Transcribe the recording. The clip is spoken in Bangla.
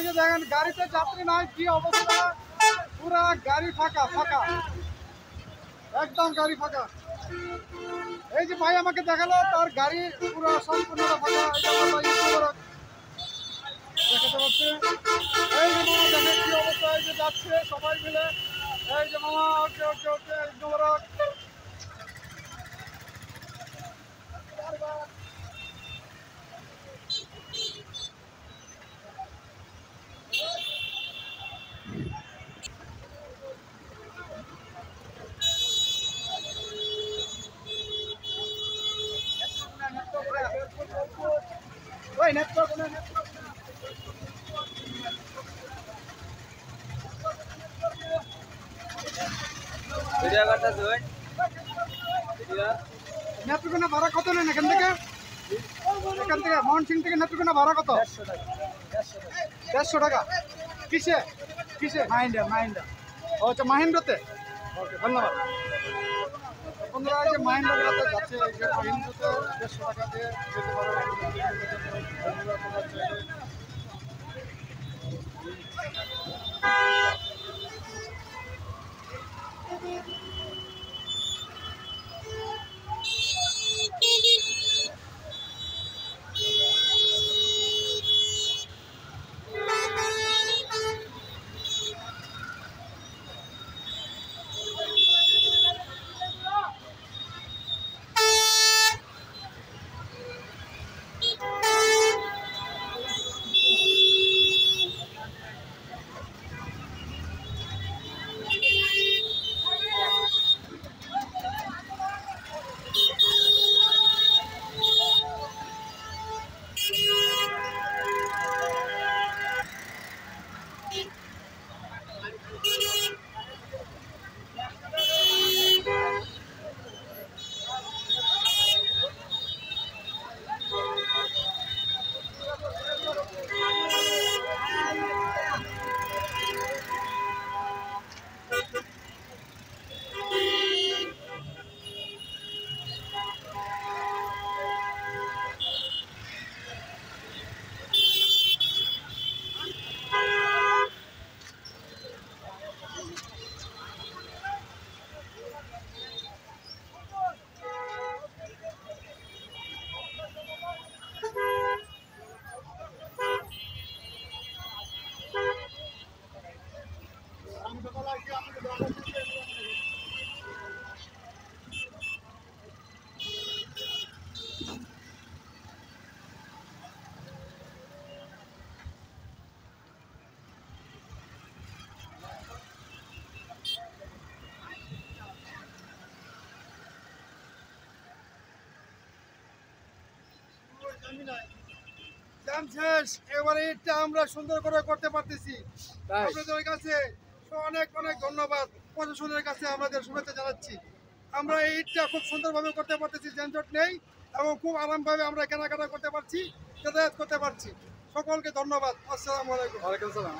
এই যে দেখেন গাড়িতে যাত্রী নাই, কি অবস্থা, পুরা গাড়ি ফাঁকা ফাঁকা, একদম গাড়ি ফাঁকা। এই যে ভাই আমাকে দেখালো তার গাড়ি পুরো সম্পূর্ণ ফাঁকা, দেখাতে পারছে। এই যে মামা দেখেন কি অবস্থা, এই যে যাচ্ছে সবাই মিলে, এই যে মামা ওকে ওকে ওকে মোবারক। ওই নেটওয়ার্ক নেত্রকোনা ভাড়া কত নেন এখান থেকে? এখান থেকে ময়মনসিংহ থেকে নেত্রকোনা ভাড়া কত? 150 টাকা। কিসে কিসে? মাহিন্দ্রা। ও আচ্ছা, মাহিন্দ্রাতে। ওকে, ধন্যবাদ বন্ধুরা। এই যে মাহিন্দ্রাতে যাচ্ছে, এই যে মাহিন্দ্রাতে 150 টাকা দিয়ে যেতে পারো। দাম শেষ, এবারে এটা আমরা সুন্দর করে করতে পারতেছি। আপনাদের কাছে অনেক অনেক ধন্যবাদ, প্রশাসনের কাছে আমাদের শুভেচ্ছা জানাচ্ছি। আমরা এই ঈদটা খুব সুন্দরভাবে করতে পারতেছি, যানজট নেই এবং খুব আরামভাবে আমরা কেনাকাটা করতে পারছি, যাতায়াত করতে পারছি। সকলকে ধন্যবাদ। আসসালামু আলাইকুম। ওয়ালাইকুম আসসালাম।